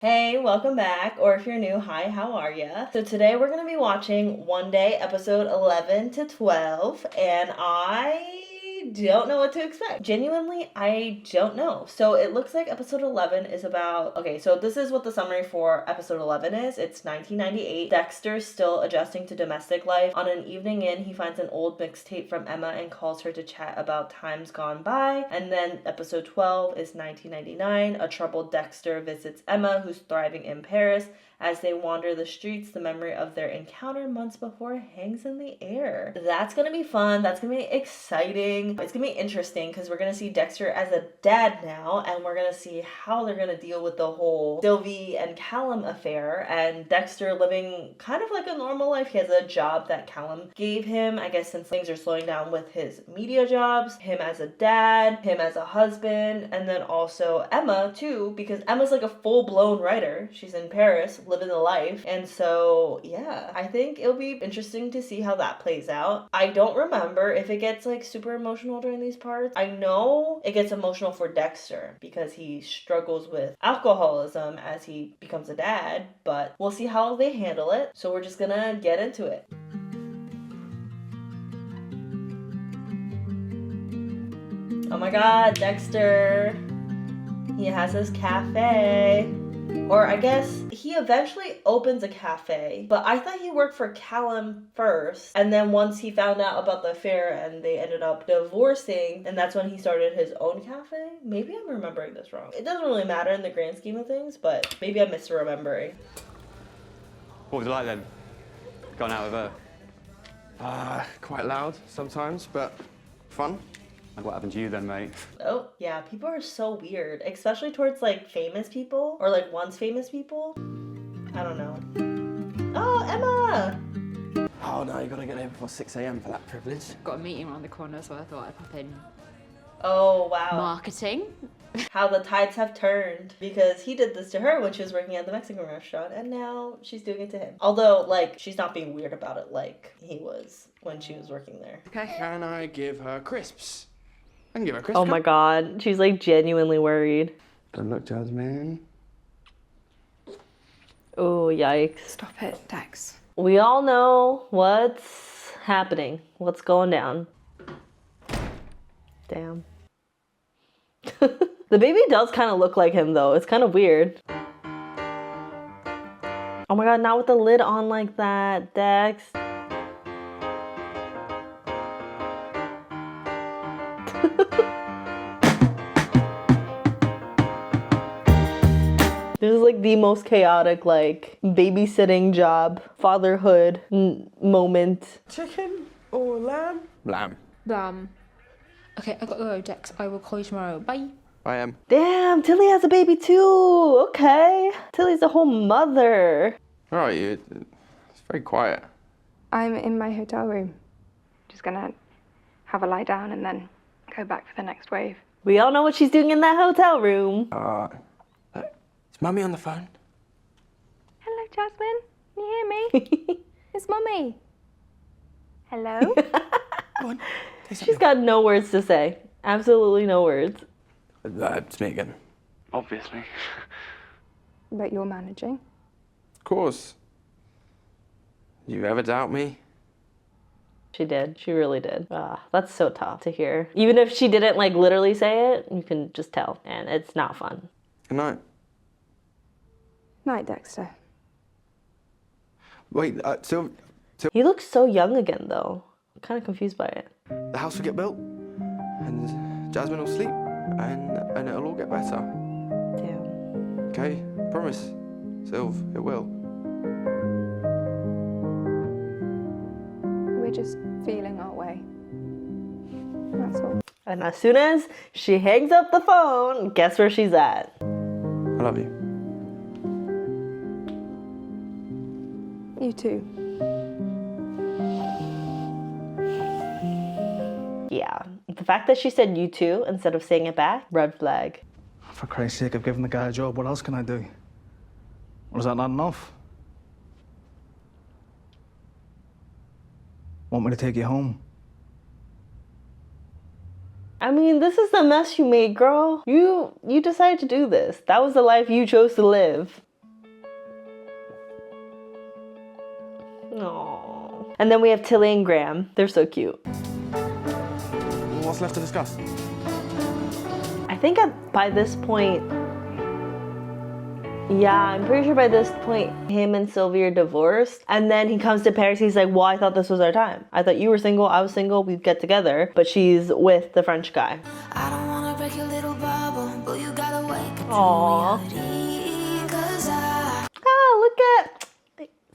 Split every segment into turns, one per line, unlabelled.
Hey, welcome back, or if you're new, hi, how are ya? So today we're gonna be watching One Day, episode 11 to 12, and I don't know what to expect. Genuinely, I don't know. So it looks like episode 11 is about, okay, so this is what the summary for episode 11 is. It's 1998. Dexter's still adjusting to domestic life. On an evening in, he finds an old mixtape from Emma and calls her to chat about times gone by. And then episode 12 is 1999. A troubled Dexter visits Emma, who's thriving in Paris. As they wander the streets, the memory of their encounter months before hangs in the air. That's gonna be fun. That's gonna be exciting. It's gonna be interesting because we're gonna see Dexter as a dad now, and we're gonna see how they're gonna deal with the whole Sylvie and Callum affair, and Dexter living kind of like a normal life. He has a job that Callum gave him, I guess, since things are slowing down with his media jobs, him as a dad, him as a husband, and then also Emma too, because Emma's like a full-blown writer. She's in Paris living the life, and so yeah, I think it'll be interesting to see how that plays out. I don't remember if it gets like super emotional during these parts. I know it gets emotional for Dexter because he struggles with alcoholism as he becomes a dad, but we'll see how they handle it. So we're just gonna get into it. Oh my god, Dexter. He has his cafe. Or I guess he eventually opens a cafe, but I thought he worked for Callum first. And then once he found out about the affair and they ended up divorcing, and that's when he started his own cafe. Maybe I'm remembering this wrong. It doesn't really matter in the grand scheme of things, but maybe I'm misremembering.
What was it like then? Going out with her?
Quite loud sometimes, but fun.
And what happened to you then, mate?
Oh, yeah, people are so weird, especially towards like famous people or like once famous people. I don't know. Oh, Emma!
Oh no, you gotta get there before 6 a.m. for that privilege.
Got a meeting around the corner, so I thought I'd pop in.
Oh, wow.
Marketing.
How the tides have turned, because he did this to her when she was working at the Mexican restaurant, and now she's doing it to him. Although, like, she's not being weird about it like he was when she was working there.
Okay. Can I give her crisps? I can give her crisps.
Oh my god, she's like genuinely worried.
Good luck, Jasmine.
Oh, yikes.
Stop it, Dex.
We all know what's happening, what's going down. Damn. The baby does kind of look like him though. It's kind of weird. Oh my god, not with the lid on like that, Dex. This is like the most chaotic, like, babysitting job, fatherhood moment.
Chicken or lamb? Lamb.
Okay, I gotta go, Dex. I will call you tomorrow. Bye.
I am.
Damn, Tilly has a baby too. Okay. Tilly's a whole mother.
Where are you? It's very quiet.
I'm in my hotel room. Just gonna have a lie down and then go back for the next wave.
We all know what she's doing in that hotel room.
Look, is Mummy on the phone?
Hello, Jasmine. Can you hear me? It's Mummy. Hello?
Go on. Say something.
She's got no words to say. Absolutely no words.
It's me again. Obviously.
But you're managing.
Of course. You ever doubt me?
She did. She really did. That's so tough to hear. Even if she didn't like literally say it, you can just tell. And it's not fun.
Good night.
Night, Dexter.
Wait,
He looks so young again though. I'm kind of confused by it.
the house will get built, and Jasmine will sleep, and it'll all get better.
Damn.
Okay? Promise, Sylv, it will.
We're just feeling our way. That's all.
And as soon as she hangs up the phone, guess where she's at?
I love you.
You too.
Yeah. The fact that she said you too instead of saying it back, red flag.
For Christ's sake, I've given the guy a job. What else can I do? Or is that not enough? Want me to take you home?
I mean, this is the mess you made, girl. You decided to do this. That was the life you chose to live. Aww. And then we have Tilly and Graham. They're so cute.
What's left to discuss?
I think by this point, yeah, I'm pretty sure by this point, him and Sylvie are divorced. And then he comes to Paris, he's like, well, I thought this was our time. I thought you were single, I was single, we'd get together. But she's with the French guy.
I don't wanna break your little bubble, but you gotta wake up
Aww.
to reality, 'cause I
Look at,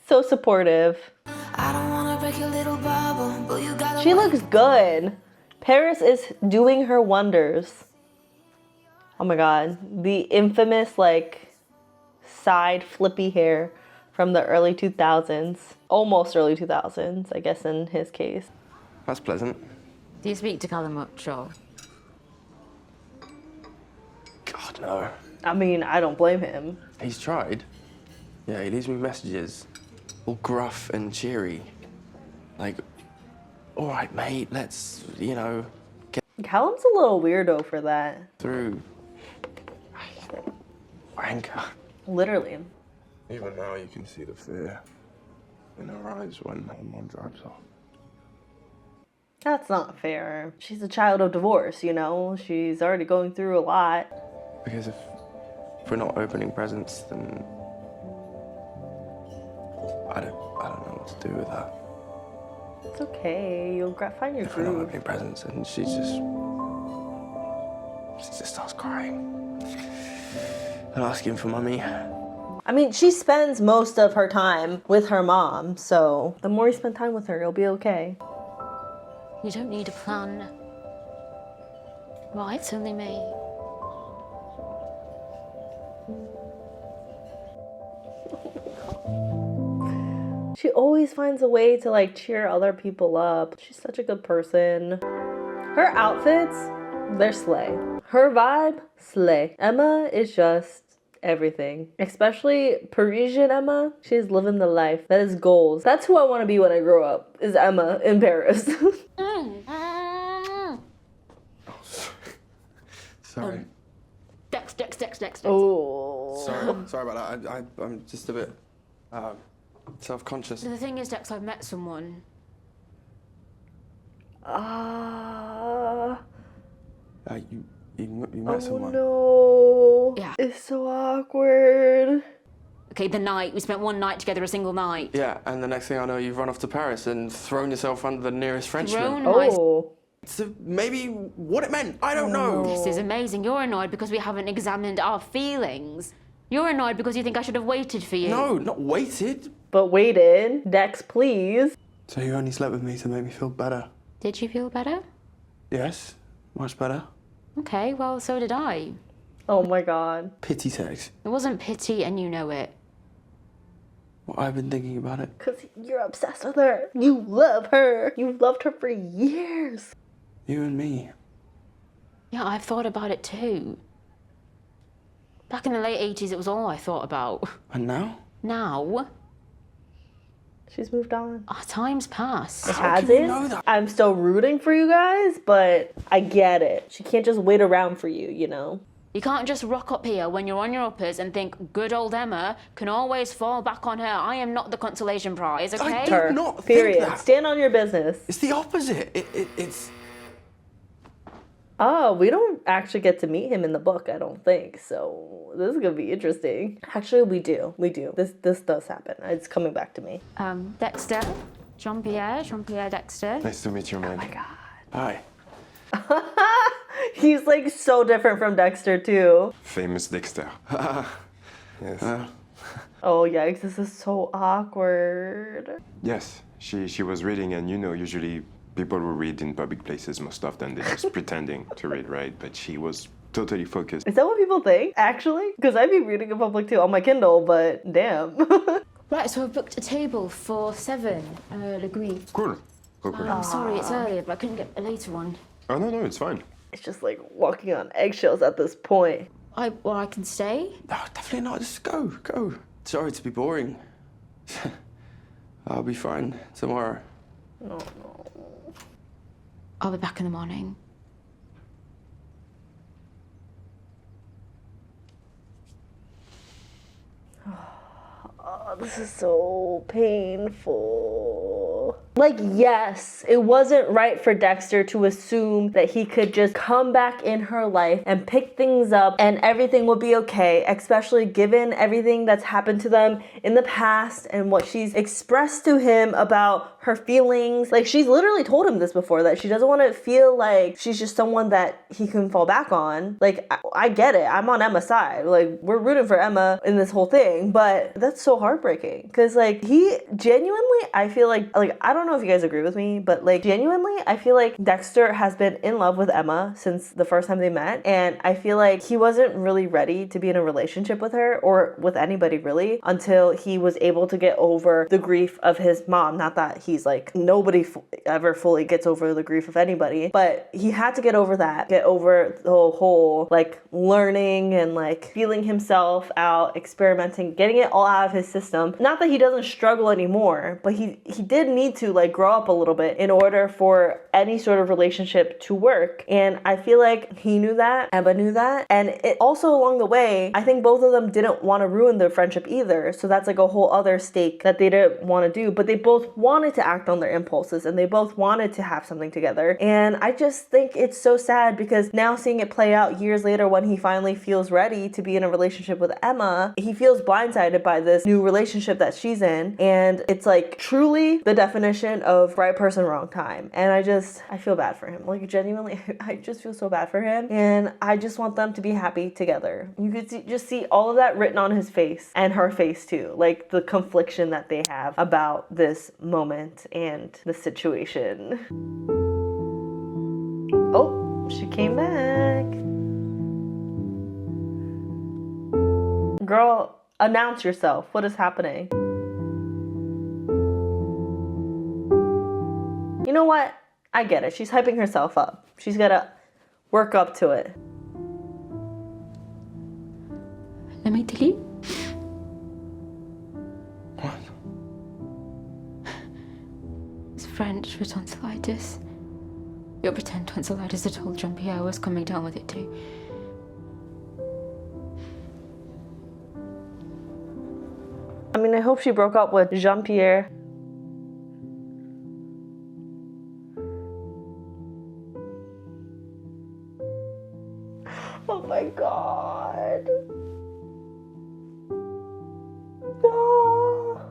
so supportive.
I don't wanna break your little bubble, but you gotta
She looks good. Paris is doing her wonders. Oh my God, the infamous like side flippy hair from the early 2000s, almost early 2000s, I guess in his case.
That's pleasant.
Do you speak to Callum much, or?
God, no.
I mean, I don't blame him.
He's tried. Yeah, he leaves me messages, all gruff and cheery. Like, all right, mate, let's, get
Callum's a little weirdo for that.
through anger.
Literally.
Even now you can see the fear in her eyes when one drives off.
That's not fair. She's a child of divorce, you know? She's already going through a lot.
Because if we're not opening presents, then I don't know what to do with that.
It's okay, you'll find your
If we're not
groove.
opening presents, and she just starts crying and asking for mummy.
I mean, she spends most of her time with her mom, so the more you spend time with her, you'll be okay.
You don't need a plan. Right, it's only me.
She always finds a way to like cheer other people up. She's such a good person. Her outfits, they're slay. Her vibe, slay. Emma is just everything. Especially Parisian Emma. She's living the life. That is goals. That's who I want to be when I grow up, is Emma in Paris.
Sorry.
Dex.
Oh.
Sorry about that. I'm just a bit self-conscious.
The thing is, Dex, I've met someone.
You met someone.
No.
Yeah.
It's so awkward.
Okay, the night. We spent one night together, a single night.
Yeah, and the next thing I know, you've run off to Paris and thrown yourself under the nearest Frenchman.
Oh.
So maybe what it meant, I don't know.
This is amazing. You're annoyed because we haven't examined our feelings. You're annoyed because you think I should have waited for you.
No, not waited.
But waited. Dex, please.
So you only slept with me to make me feel better?
Did you feel better?
Yes, much better.
Okay, well, so did I.
Oh my God.
Pity sex.
It wasn't pity, and you know it.
Well, I've been thinking about it.
Because you're obsessed with her. You love her. You've loved her for years.
You and me.
Yeah, I've thought about it too. Back in the late 80s, it was all I thought about.
And now?
Now,
She's moved on.
our time's passed.
Has
can you
it?
know that?
I'm still rooting for you guys, but I get it. She can't just wait around for you, you know?
You can't just rock up here when you're on your uppers and think good old Emma can always fall back on her. I am not the consolation prize, okay?
I do not think
Period.
that.
Stand on your business.
It's the opposite. It's...
Oh, we don't actually get to meet him in the book, I don't think. So this is gonna be interesting. Actually, we do. We do. This does happen. It's coming back to me.
Dexter, Jean-Pierre Dexter.
Nice to meet you, man.
Oh my God.
Hi.
He's like so different from Dexter too.
Famous Dexter. Yes.
Oh yikes, this is so awkward.
Yes, she was reading, and usually people who read in public places, most often they're just pretending to read, right? But she was totally focused.
Is that what people think, actually? Because I'd be reading in public too on my Kindle, but damn.
Right, so I've booked a table for 7, Le Gris.
Cool. Cool.
I'm sorry, it's earlier, but I couldn't get a later one.
Oh, no, it's fine.
It's just like walking on eggshells at this point.
I can stay.
No, definitely not. Just go. Sorry to be boring. I'll be fine tomorrow.
No.
I'll be back in the morning.
this is so painful. Like, yes, it wasn't right for Dexter to assume that he could just come back in her life and pick things up and everything would be okay, especially given everything that's happened to them in the past and what she's expressed to him about her feelings. Like, she's literally told him this before, that she doesn't want to feel like she's just someone that he can fall back on. Like, I get it. I'm on Emma's side. Like, we're rooting for Emma in this whole thing, but that's so heartbreaking. Because, like, he genuinely, I feel like, I don't know if you guys agree with me, but, like, genuinely, I feel like Dexter has been in love with Emma since the first time they met. And I feel like he wasn't really ready to be in a relationship with her or with anybody really until he was able to get over the grief of his mom. Not that he's like, nobody ever fully gets over the grief of anybody, but he had to get over that, get over the whole like learning and like feeling himself out, experimenting, getting it all out of his system. Not that he doesn't struggle anymore, but he did need to like grow up a little bit in order for any sort of relationship to work. And I feel like he knew that, Emma knew that, and it also along the way, I think both of them didn't want to ruin their friendship either. So that's like a whole other stake that they didn't want to do, but they both wanted to act on their impulses and they both wanted to have something together. And I just think it's so sad because now seeing it play out years later when he finally feels ready to be in a relationship with Emma, he feels blindsided by this new relationship that she's in. And it's like truly the definition of right person, wrong time. And I feel bad for him. Like genuinely, I just feel so bad for him. And I just want them to be happy together. You could just see all of that written on his face and her face too. Like the confliction that they have about this moment and the situation. Oh, she came back. Girl, announce yourself. What is happening? You know what? I get it. She's hyping herself up. She's gotta work up to it.
Let me tell you.
What?
It's French for tonsillitis. Your pretend tonsillitis had told Jean-Pierre I was coming down with it too.
I mean, I hope she broke up with Jean-Pierre. Oh my god. No.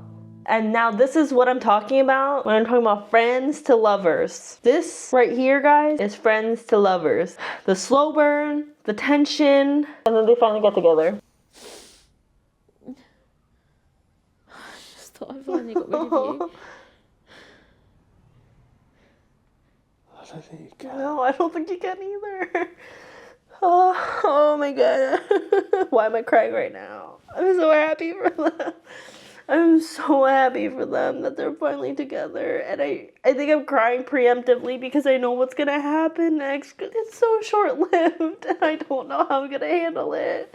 And now this is what I'm talking about when I'm talking about friends to lovers. This right here, guys, is friends to lovers. The slow burn, the tension, and then they finally get together.
I just thought I finally got rid of you.
I don't think you can.
No, I don't think you can either. Oh my god. Why am I crying right now? I'm so happy for them. I'm so happy for them that they're finally together. And I think I'm crying preemptively because I know what's gonna happen next. It's so short-lived and I don't know how I'm gonna handle it.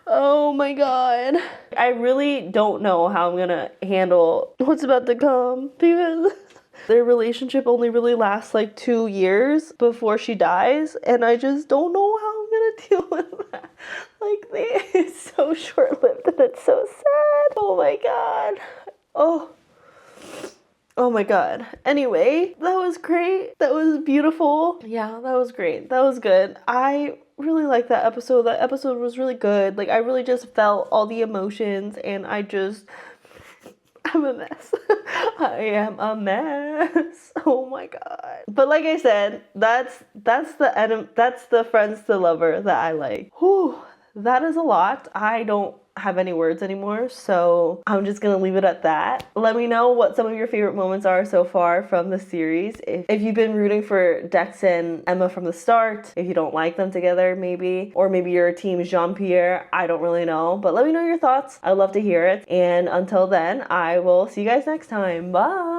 Oh my god. I really don't know how I'm gonna handle what's about to come because their relationship only really lasts like 2 years before she dies, and I just don't know how I'm gonna deal with that. Like, it's so short-lived and it's so sad. Oh my god. Oh my god. Anyway, that was great. That was beautiful. Yeah, that was great. That was good. I really liked that episode. That episode was really good. Like, I really just felt all the emotions, and I'm a mess. I am a mess. Oh my god. But like I said, that's the friends to lover that I like. Whew, that is a lot. I don't have any words anymore, so I'm just gonna leave it at that. Let me know what some of your favorite moments are so far from the series. If you've been rooting for Dex and Emma from the start, if you don't like them together maybe, or maybe you're team Jean-Pierre, I don't really know, but let me know your thoughts. I'd love to hear it. And until then, I will see you guys next time. Bye!